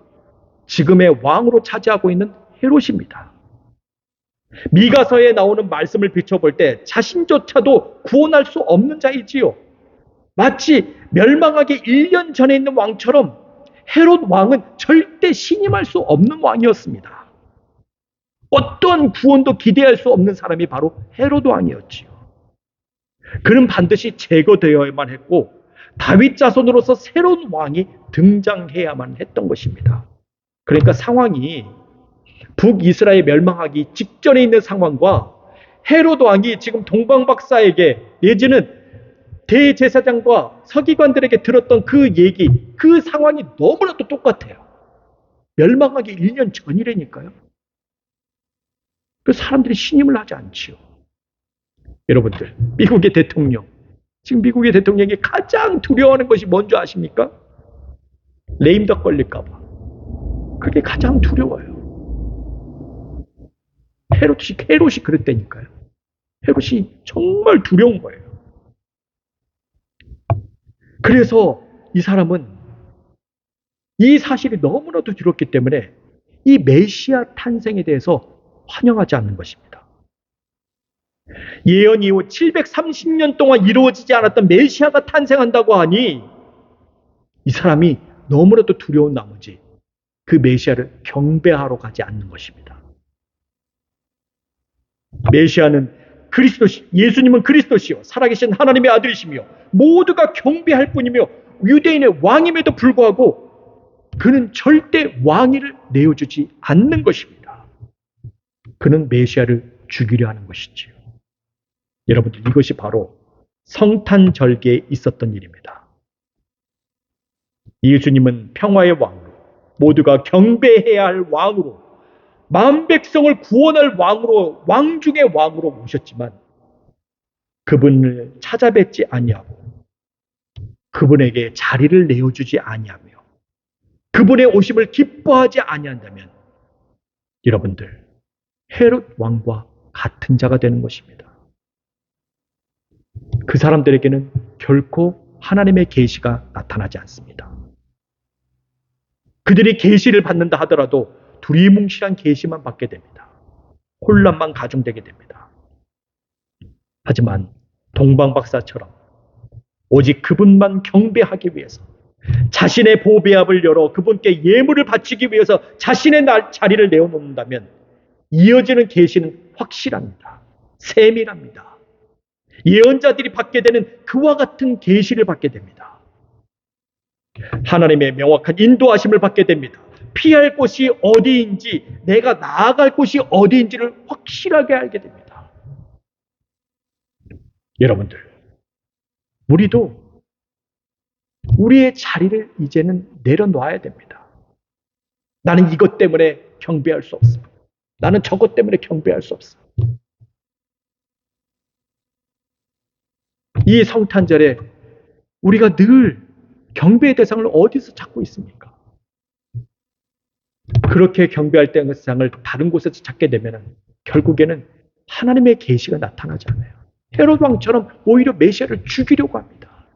지금의 왕으로 차지하고 있는 헤롯입니다. 미가서에 나오는 말씀을 비춰볼 때 자신조차도 구원할 수 없는 자이지요. 마치 멸망하기 1년 전에 있는 왕처럼 헤롯 왕은 절대 신임할 수 없는 왕이었습니다. 어떠한 구원도 기대할 수 없는 사람이 바로 헤롯 왕이었지요. 그는 반드시 제거되어야만 했고 다윗 자손으로서 새로운 왕이 등장해야만 했던 것입니다. 그러니까 상황이 북이스라엘 멸망하기 직전에 있는 상황과 헤롯 왕이 지금 동방박사에게 내지는 대제사장과 서기관들에게 들었던 그 얘기, 그 상황이 너무나도 똑같아요. 멸망하기 1년 전이라니까요. 그 사람들이 신임을 하지 않지요. 여러분들, 미국의 대통령, 지금 미국의 대통령이 가장 두려워하는 것이 뭔지 아십니까? 레임덕 걸릴까봐. 그게 가장 두려워요. 헤롯이 그랬다니까요. 헤롯이 정말 두려운 거예요. 그래서 이 사람은 이 사실이 너무나도 두렵기 때문에 이 메시아 탄생에 대해서 환영하지 않는 것입니다. 예언 이후 730년 동안 이루어지지 않았던 메시아가 탄생한다고 하니 이 사람이 너무나도 두려운 나머지 그 메시아를 경배하러 가지 않는 것입니다. 메시아는 그리스도시, 예수님은 그리스도시요 살아계신 하나님의 아들이시며 모두가 경배할 뿐이며 유대인의 왕임에도 불구하고 그는 절대 왕위를 내어주지 않는 것입니다. 그는 메시아를 죽이려 하는 것이지요. 여러분들, 이것이 바로 성탄절기에 있었던 일입니다. 예수님은 평화의 왕으로, 모두가 경배해야 할 왕으로, 만 백성을 구원할 왕으로, 왕 중의 왕으로 오셨지만 그분을 찾아뵙지 아니하고 그분에게 자리를 내어주지 아니하며 그분의 오심을 기뻐하지 아니한다면 여러분들, 헤롯 왕과 같은 자가 되는 것입니다. 그 사람들에게는 결코 하나님의 계시가 나타나지 않습니다. 그들이 계시를 받는다 하더라도 두리뭉실한 계시만 받게 됩니다. 혼란만 가중되게 됩니다. 하지만 동방박사처럼 오직 그분만 경배하기 위해서 자신의 보배압을 열어 그분께 예물을 바치기 위해서 자신의 자리를 내어놓는다면 이어지는 계시는 확실합니다. 세밀합니다. 예언자들이 받게 되는 그와 같은 계시를 받게 됩니다. 하나님의 명확한 인도하심을 받게 됩니다. 피할 곳이 어디인지, 내가 나아갈 곳이 어디인지를 확실하게 알게 됩니다. 여러분들, 우리도 우리의 자리를 이제는 내려놔야 됩니다. 나는 이것 때문에 경배할 수 없습니다. 나는 저것 때문에 경배할 수 없어. 이 성탄절에 우리가 늘 경배의 대상을 어디서 찾고 있습니까? 그렇게 경배할 대상을 다른 곳에서 찾게 되면 결국에는 하나님의 계시가 나타나지 않아요. 헤롯 왕처럼 오히려 메시아를 죽이려고 합니다.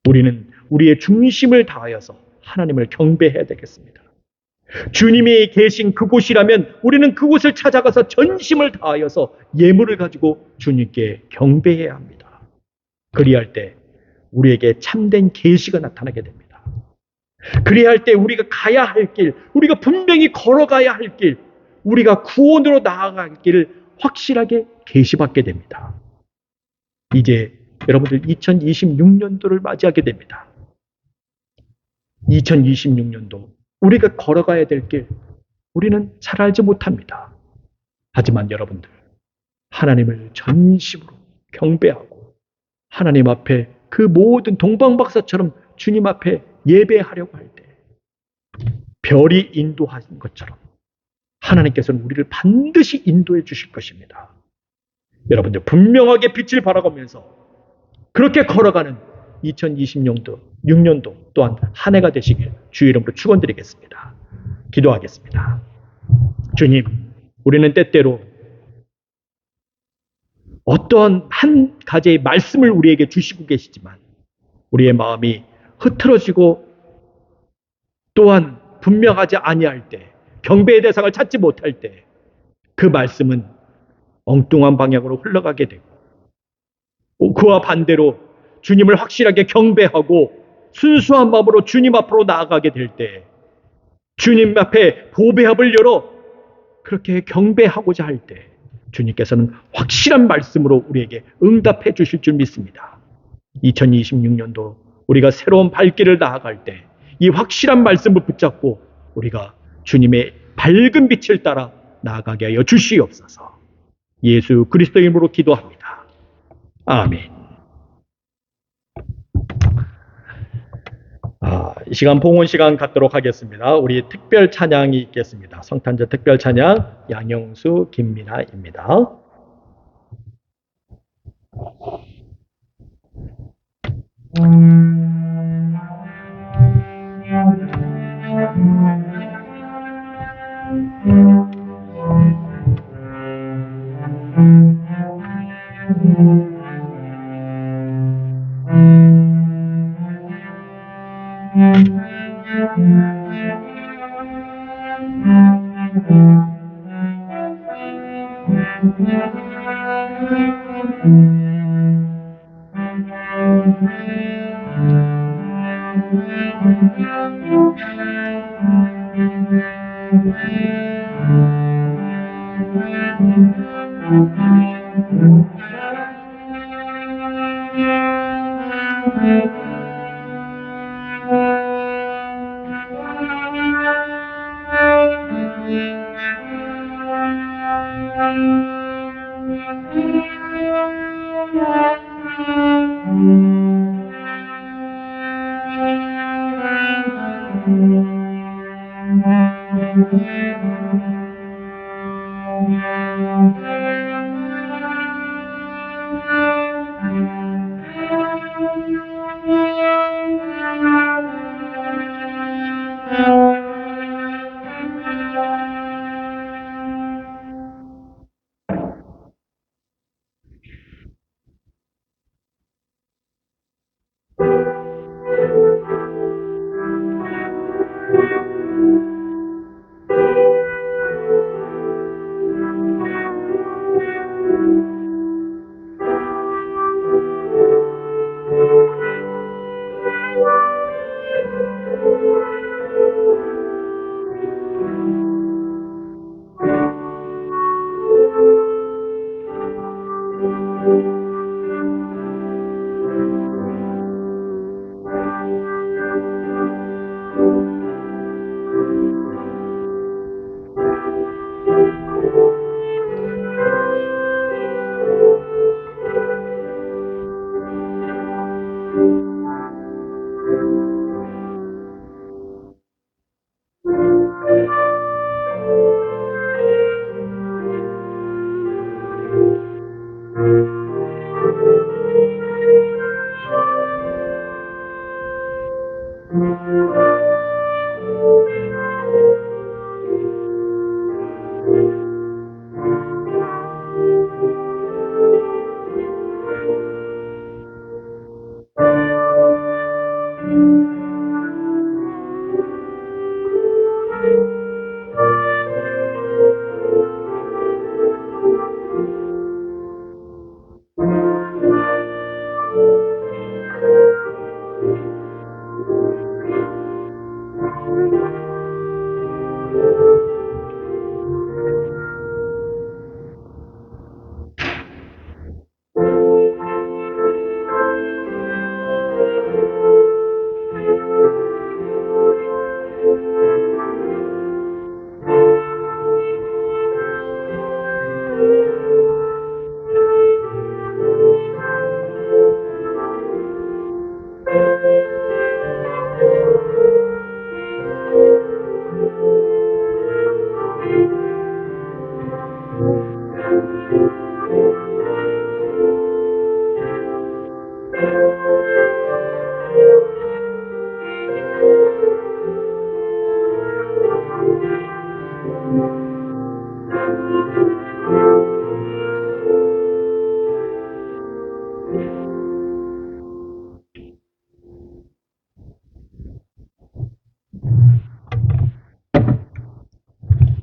우리는 우리의 중심을 다하여서 하나님을 경배해야 되겠습니다. 주님이 계신 그곳이라면 우리는 그곳을 찾아가서 전심을 다하여서 예물을 가지고 주님께 경배해야 합니다. 그리할 때 우리에게 참된 계시가 나타나게 됩니다. 그리할 때 우리가 가야 할 길, 우리가 분명히 걸어가야 할 길, 우리가 구원으로 나아갈 길을 확실하게 계시받게 됩니다. 이제 여러분들 2026년도를 맞이하게 됩니다. 2026년도 우리가 걸어가야 될 길, 우리는 잘 알지 못합니다. 하지만 여러분들, 하나님을 전심으로 경배하고 하나님 앞에 그 모든 동방박사처럼 주님 앞에 예배하려고 할 때 별이 인도하신 것처럼 하나님께서는 우리를 반드시 인도해 주실 것입니다. 여러분들 분명하게 빛을 바라보면서 그렇게 걸어가는 2026년도 6년도 또한 한 해가 되시길 주의 이름으로 축원드리겠습니다. 기도하겠습니다. 주님, 우리는 때때로 어떠한 한 가지의 말씀을 우리에게 주시고 계시지만 우리의 마음이 흐트러지고 또한 분명하지 아니할 때, 경배의 대상을 찾지 못할 때 그 말씀은 엉뚱한 방향으로 흘러가게 되고 그와 반대로 주님을 확실하게 경배하고 순수한 마음으로 주님 앞으로 나아가게 될 때 주님 앞에 보배합을 열어 그렇게 경배하고자 할 때 주님께서는 확실한 말씀으로 우리에게 응답해 주실 줄 믿습니다. 2026년도 우리가 새로운 발길을 나아갈 때 이 확실한 말씀을 붙잡고 우리가 주님의 밝은 빛을 따라 나아가게 하여 주시옵소서. 예수 그리스도 이름으로 기도합니다. 아멘. 이 시간 봉헌 시간 갖도록 하겠습니다. 우리 특별 찬양이 있겠습니다. 성탄절 특별 찬양 양영수 김민아입니다.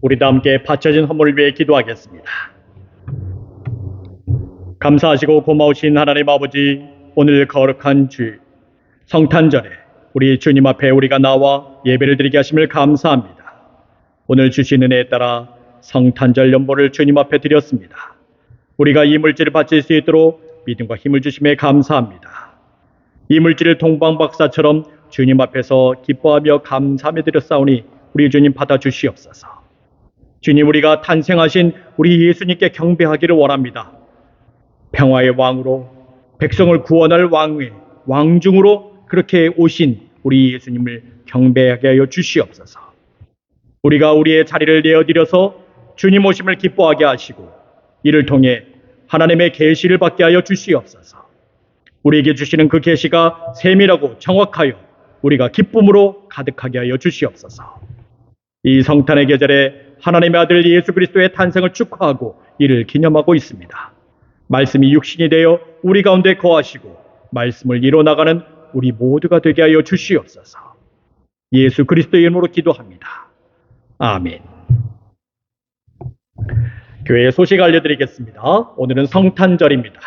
우리 다 함께 바쳐진 헌물을 위해 기도하겠습니다. 감사하시고 고마우신 하나님 아버지, 오늘 거룩한 주 성탄절에 우리 주님 앞에 우리가 나와 예배를 드리게 하심을 감사합니다. 오늘 주신 은혜에 따라 성탄절 연보를 주님 앞에 드렸습니다. 우리가 이 물질을 바칠 수 있도록 믿음과 힘을 주심에 감사합니다. 이 물질을 동방박사처럼 주님 앞에서 기뻐하며 감사하며 드렸사오니 우리 주님 받아주시옵소서. 주님, 우리가 탄생하신 우리 예수님께 경배하기를 원합니다. 평화의 왕으로 백성을 구원할 왕의 왕중으로 그렇게 오신 우리 예수님을 경배하게 하여 주시옵소서. 우리가 우리의 자리를 내어드려서 주님 오심을 기뻐하게 하시고 이를 통해 하나님의 계시를 받게 하여 주시옵소서. 우리에게 주시는 그 계시가 세밀하고 정확하여 우리가 기쁨으로 가득하게 하여 주시옵소서. 이 성탄의 계절에 하나님의 아들 예수 그리스도의 탄생을 축하하고 이를 기념하고 있습니다. 말씀이 육신이 되어 우리 가운데 거하시고 말씀을 이뤄나가는 우리 모두가 되게 하여 주시옵소서. 예수 그리스도의 이름으로 기도합니다. 아멘. 교회의 소식 알려드리겠습니다. 오늘은 성탄절입니다.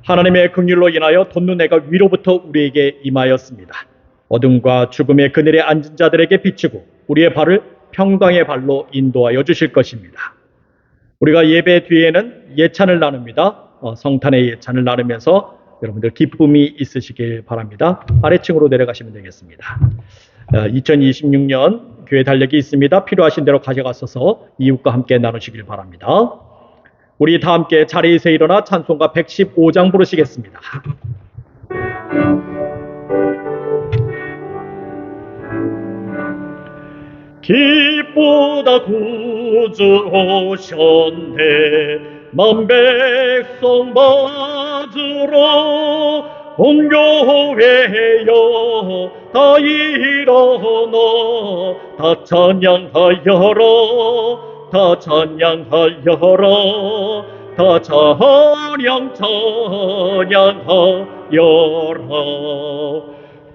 하나님의 긍휼로 인하여 돋는 해가 위로부터 우리에게 임하였습니다. 어둠과 죽음의 그늘에 앉은 자들에게 비추고 우리의 발을 평강의 발로 인도하여 주실 것입니다. 우리가 예배 뒤에는 예찬을 나눕니다. 성탄의 예찬을 나누면서 여러분들 기쁨이 있으시길 바랍니다. 아래층으로 내려가시면 되겠습니다. 2026년 교회 달력이 있습니다. 필요하신 대로 가져가셔서 이웃과 함께 나누시길 바랍니다. 우리 다 함께 자리에서 일어나 찬송가 115장 부르시겠습니다. 기쁘다 구주 오셨네 만 백성 맞으러 온 교회여 다 일어나 다 찬양하여라 다 찬양하여라 다 찬양하여라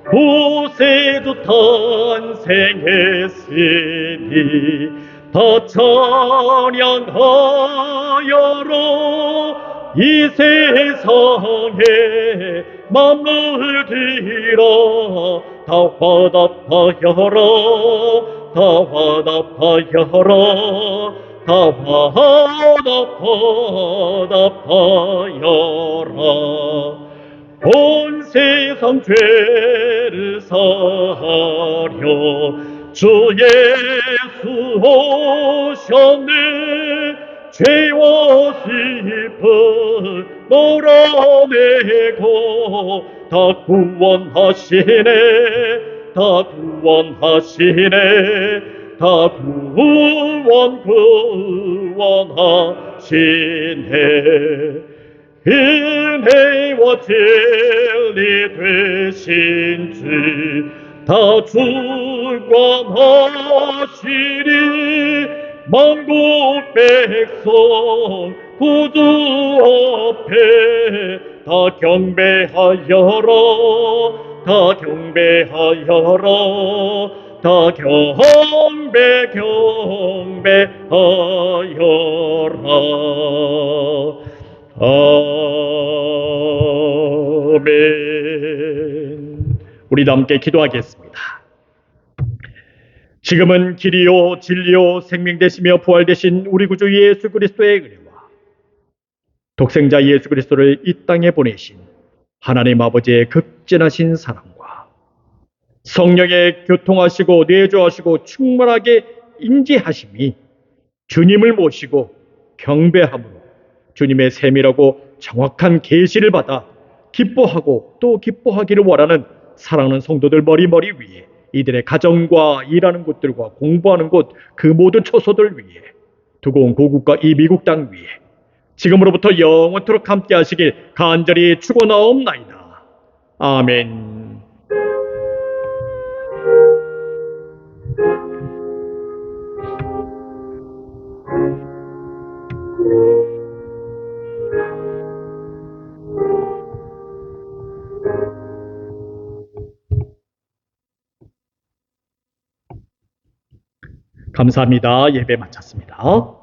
구세주 탄생했으니 다 찬양하여라 이 세상에 만물들아 다 화답하여라 다 화답하여라 다 화답하여라 온 세상 죄를 사하려 주 예수 오셨네 죄와 슬픔 몰아내고 다 구원하시네 다 구원하시네 다 구원하시네 은혜와 진리 되신 주 다 주관하시리. 만국 백성 구주 앞에 다 경배하여라. 다 경배하여라. 다 경배하여라. 아멘. 우리 다 함께 기도하겠습니다. 지금은 길이요 진리요 생명 되시며 부활 되신 우리 구주 예수 그리스도의 은혜와 독생자 예수 그리스도를 이 땅에 보내신 하나님 아버지의 극진하신 사랑과 성령의 교통하시고 내주하시고 충만하게 임재하심이 주님을 모시고 경배함으로 주님의 세밀하고 정확한 계시를 받아 기뻐하고 또 기뻐하기를 원하는 사랑하는 성도들 머리머리 위에, 이들의 가정과 일하는 곳들과 공부하는 곳 그 모든 처소들 위에, 두고 온 고국과 이 미국 땅 위에 지금으로부터 영원토록 함께 하시길 간절히 축원하옵나이다. 아멘. 감사합니다. 예배 마쳤습니다.